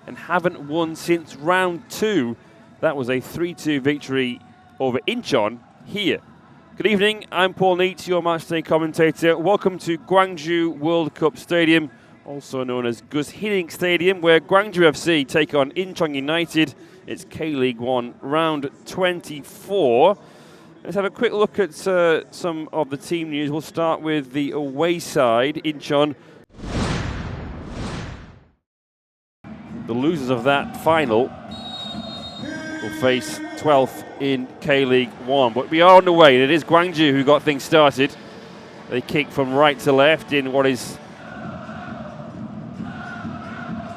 and haven't won since round 2. That was a 3-2 victory over Incheon here. Good evening, I'm Paul Neate, your matchday commentator. Welcome to Gwangju World Cup Stadium, also known as Gus Hiddink Stadium, where Gwangju FC take on Incheon United. It's KLeague 1 round 24. Let's have a quick look at some of the team news. We'll start with the away side, Incheon. The losers of that final will face 12th in K-League 1. But we are on the way, and it is Gwangju who got things started. They kick from right to left in what is...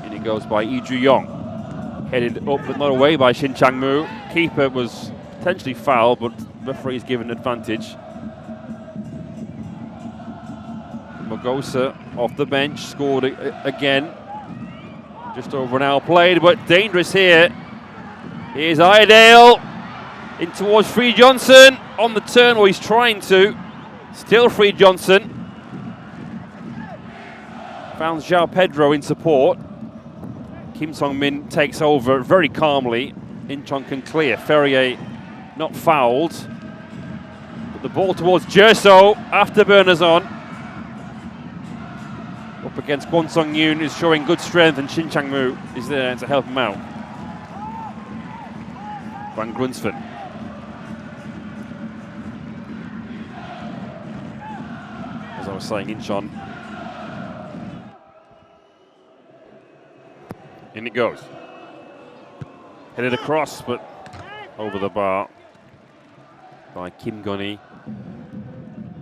and it goes by Incheon. Headed up but not away by Shin Chang-moo. Keeper was potentially fouled, but referee's given advantage. Magosa off the bench, scored again. Just over an hour played, but dangerous here. Here's Iredale in towards Free Johnson on the turn, or he's trying to. Still Free Johnson. Found João Pedro in support. Kim Song-min takes over very calmly. Incheon can clear. Ferrier not fouled. But the ball towards Jerso. Afterburners on. Up against Kwon Sung-yoon, who's showing good strength, and Shin Chang-moo is there to help him out. Van Grunsven. As I was saying, Incheon. In it goes. Headed across, but over the bar by Kim Gun-hee.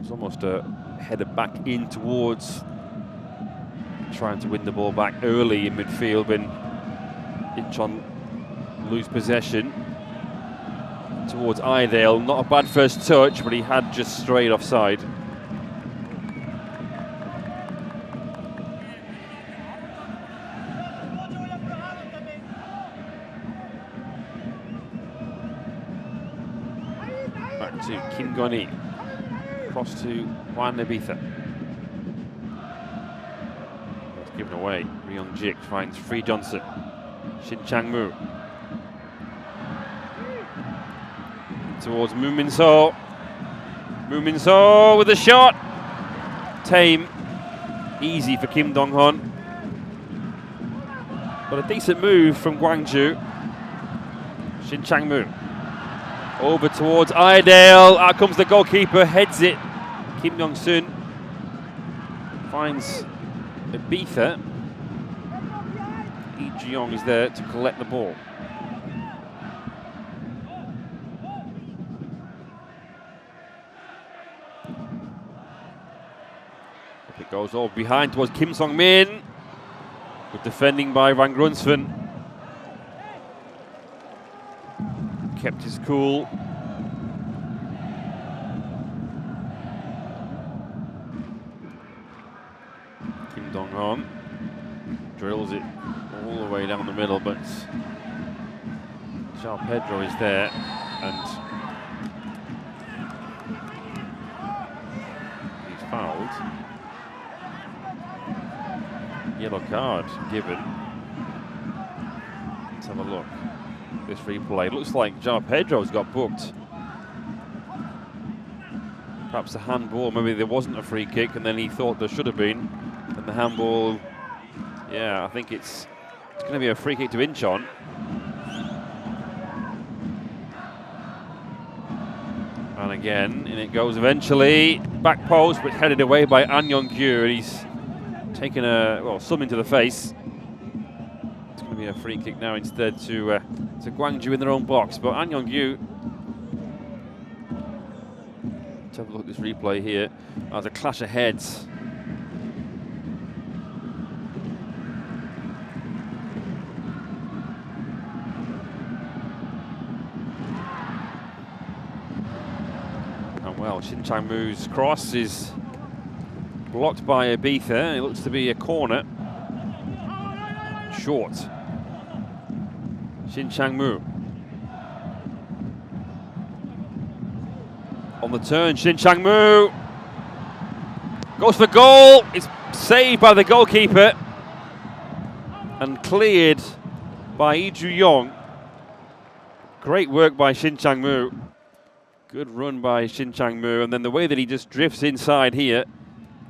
It's almost a header back in towards trying to win the ball back early in midfield when Incheon lose possession. Towards Iredale, not a bad first touch, but he had just strayed offside. Back to Kim Gun-hee, cross to Hwan Nebitha. That's given away. Ryung-jik finds Free Johnson. Shin Chang-moo. Towards Moo Min-so. Moo Min-so with a shot. Tame. Easy for Kim Dong-hon. But a decent move from Gwangju. Shin Chang-moo. Over towards Iredale. Out comes the goalkeeper. Heads it. Kim Yong-sun finds Ibitha. Lee Ji-young is there to collect the ball. It goes all behind towards Kim Song-min. Good defending by Van Grunsven. Kept his cool. Kim Dong-hon drills it all the way down the middle, but João Pedro is there, and he's fouled. Yellow card given. Let's have a look. This replay looks like João Pedro's got booked. Perhaps a handball. Maybe there wasn't a free kick, and then he thought there should have been. And the handball. Yeah, I think it's going to be a free kick to Incheon. And again, in it goes eventually. Back post, but headed away by An Yong-gyu. He's taken something to the face. It's going to be a free kick now instead to Gwangju in their own box. But An Yong-gyu, let's have a look at this replay here. There's a clash of heads. And well, Shin Chang-moo's cross is blocked by Ibitha. It looks to be a corner. Short. Shin Chang-moo. On the turn, Shin Chang-moo goes for goal. It's saved by the goalkeeper and cleared by Lee Ju-yong. Great work by Shin Chang-moo. Good run by Shin Chang-moo, and then the way that he just drifts inside here,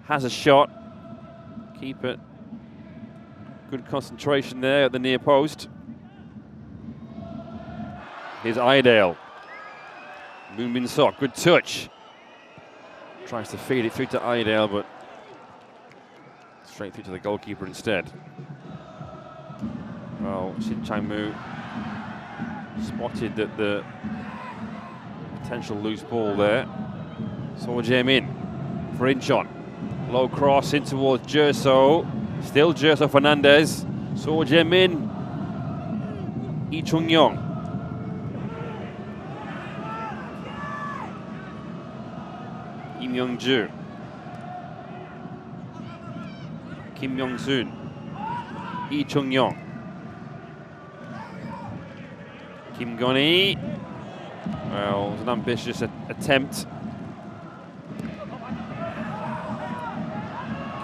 has a shot. Keep it. Good concentration there at the near post. Here's Iredale. Moon Min-sok, good touch. Tries to feed it through to Iredale, but straight through to the goalkeeper instead. Well, Shin Chang-moo spotted that the potential loose ball there. So Jae-min for Incheon. Low cross in towards Jerso. Still Jerso Fernandez. So Jae-min. Lee Chung-yong. Kim Young-ju. Kim Young-soon. Lee Chung-yong. Kim Gon-hee. Well, it was an ambitious attempt.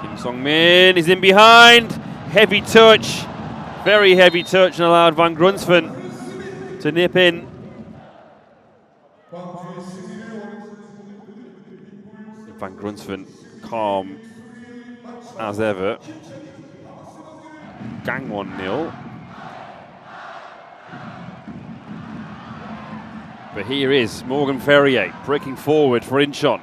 Kim Song-min is in behind. Heavy touch. Very heavy touch, and allowed Van Grunsven to nip in. Van Grunsven calm as ever. Gang 1-0. But here is Morgan Ferrier breaking forward for Incheon.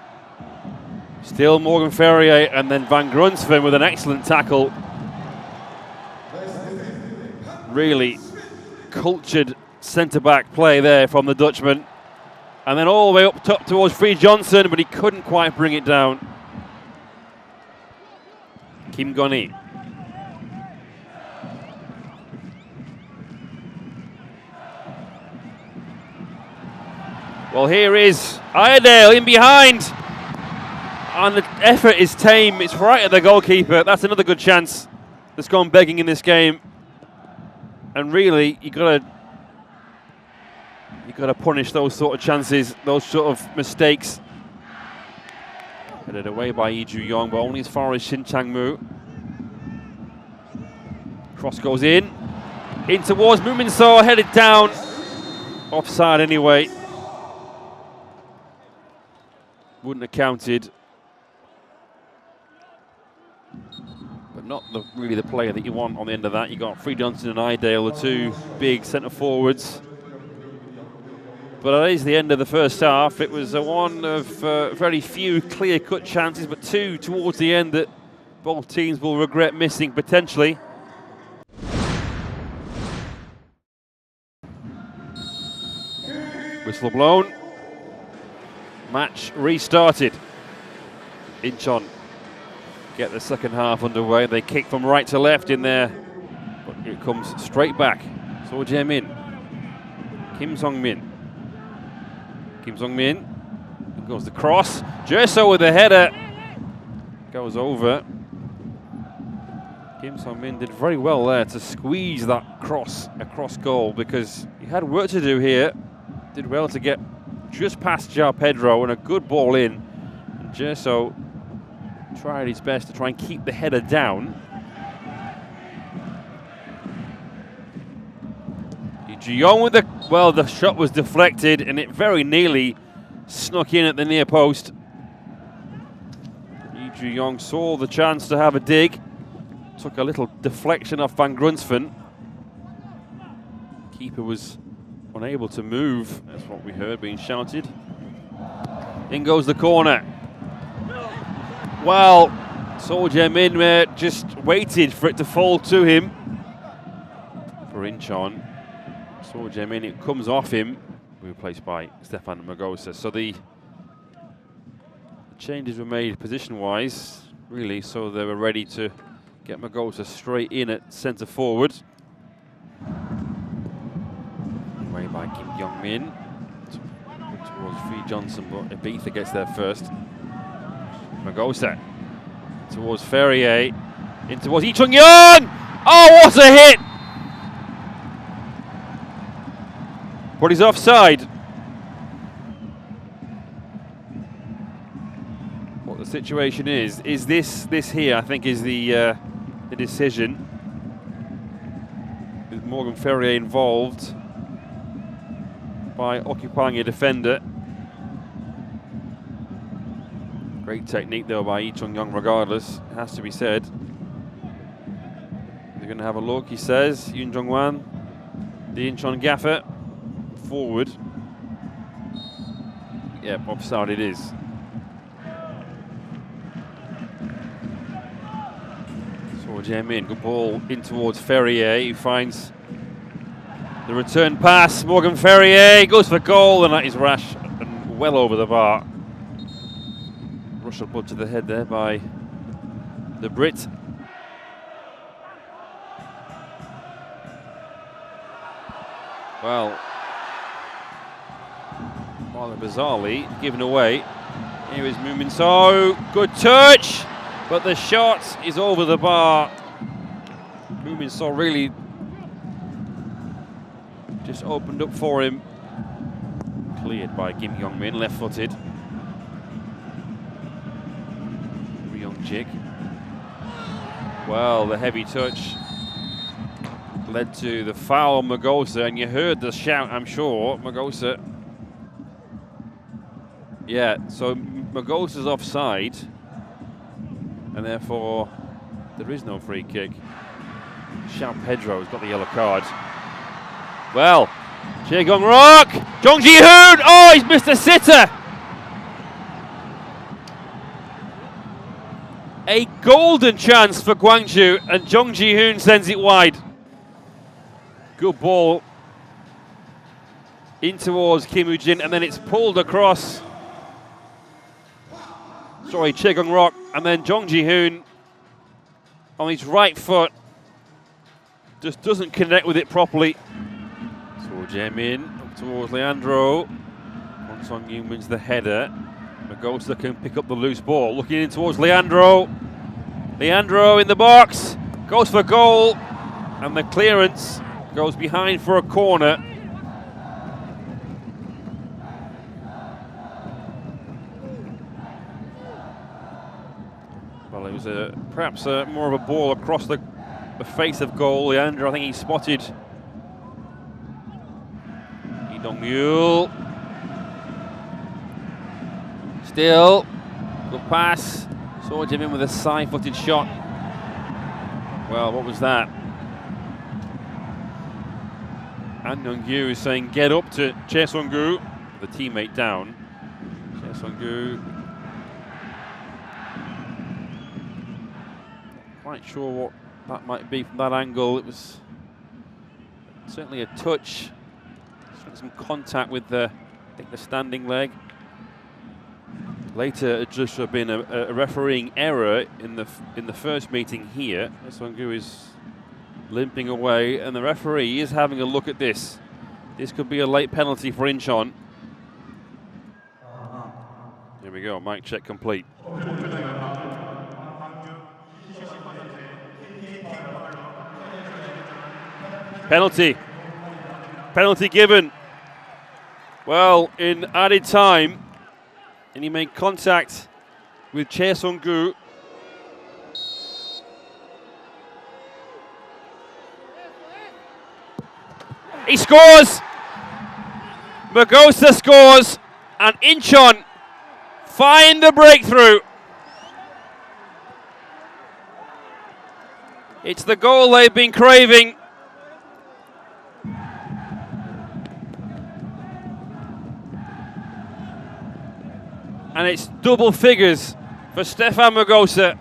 Still Morgan Ferrier, and then Van Grunsven with an excellent tackle. Really cultured centre-back play there from the Dutchman. And then all the way up top towards Free Johnson, but he couldn't quite bring it down. Kim Gon-hee. Well, here is Iredale in behind. And the effort is tame. It's right at the goalkeeper. That's another good chance that's gone begging in this game. And really, you gotta punish those sort of chances, those sort of mistakes. Headed away by Lee Ju-yong, but only as far as Shin Chang-moo. Cross goes in towards Moon Min-so, headed down. Offside anyway. Wouldn't have counted. But not really the player that you want on the end of that. You got Free Johnson and Iredale, the two big centre forwards. But that is the end of the first half. It was one of very few clear-cut chances, but two towards the end that both teams will regret missing potentially. Whistle blown. Match restarted. Incheon get the second half underway. They kick from right to left in there, but it comes straight back. So Jae-min. Kim Song-min. Kim Song-min. Goes the cross. Jerso with the header. Goes over. Kim Song-min did very well there to squeeze that cross across goal, because he had work to do here. Did well to get just past João Pedro and a good ball in. And Jerso tried his best to try and keep the header down. Lee Ju-yong with the shot was deflected and it very nearly snuck in at the near post. Lee Ju-yong saw the chance to have a dig. Took a little deflection off Van Grunsven. Keeper was unable to move. That's what we heard being shouted. In goes the corner. Well, So Jae-min just waited for it to fall to him. For Incheon. So Jae-min, it comes off him. Replaced by Stefan Magosa. So the changes were made position-wise, really, so they were ready to get Magosa straight in at centre forward. Away by Kim Young-min towards Free Johnson, but Ibiza gets there first. Magosa towards Ferrier, in towards Lee Chung-yong. Oh, what a hit! But he's offside. What the situation is this here, I think, is the decision. With Morgan Ferrier involved by occupying a defender. Great technique though by Incheon regardless, it has to be said. They're going to have a look, he says, Yoon Jong-wan, the Incheon gaffer, forward. Yep, offside it is. So Jae-min, good ball in towards Ferrier, he finds the return pass. Morgan Ferrier goes for goal, and that is rash and well over the bar. Rush of blood to the head there by the Brit. Well, rather bizarrely given away. Here is Moomin So, good touch, but the shot is over the bar. Moomin So really just opened up for him. Cleared by Kim Young-min, left-footed. Jig. Well, the heavy touch led to the foul on Magosa, and you heard the shout, I'm sure. Magosa. Yeah, so Magosa's offside, and therefore there is no free kick. Xiao Pedro's got the yellow card. Well, Jae Gong-rok, Jung Ji-hoon, oh, he's missed a sitter. A golden chance for Gwangju, and Jung Ji-hoon sends it wide. Good ball in towards Kim Woo-jin, and then it's pulled across. Sorry, Jae Gong-rok, and then Jung Ji-hoon on his right foot just doesn't connect with it properly. So Jae-min up towards Leandro. Kwon Sung-yoon wins the header. Magosa can pick up the loose ball. Looking in towards Leandro. Leandro in the box. Goes for goal. And the clearance goes behind for a corner. Well, it was perhaps more of a ball across the face of goal. Leandro, I think he spotted Lee Dong-yul. Still, good pass. Saw him in with a side-footed shot. Well, what was that? And Gwangju is saying, get up to Chae Sung-gu, the teammate down. Chae Sung-gu. Quite sure what that might be from that angle. It was certainly a touch. Some contact with the, I think, the standing leg. Later, it just have been a refereeing error in the first meeting here. Sung-gu is limping away, and the referee is having a look at this. This could be a late penalty for Incheon. Here we go, mic check complete. Penalty. Penalty given. Well, in added time, and he made contact with Chae Sung-gu. He scores! Magosa scores, and Incheon find the breakthrough. It's the goal they've been craving. And it's double figures for Stefan Magosa.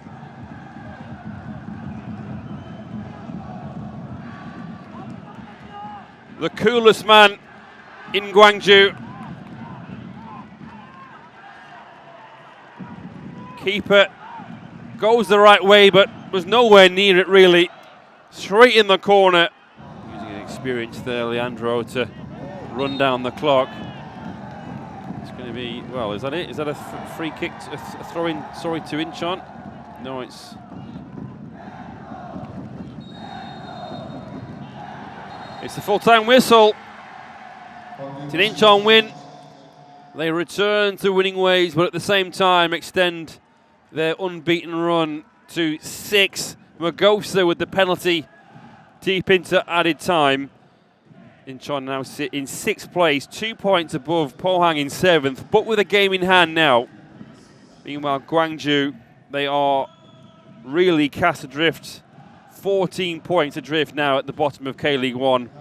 The coolest man in Gwangju. Keeper goes the right way, but was nowhere near it really. Straight in the corner. Using an experience there, Leandro, to run down the clock. Going to be, well, is that it? Is that a free kick, a throw-in, sorry, to Incheon? No, it's... It's the full-time whistle. It's an Incheon win. They return to winning ways, but at the same time extend their unbeaten run to 6. Magosa with the penalty Deep into added time. Incheon now sit in 6th place, 2 points above Pohang in 7th, but with a game in hand now. Meanwhile, Gwangju, they are really cast adrift. 14 points adrift now at the bottom of KLeague 1.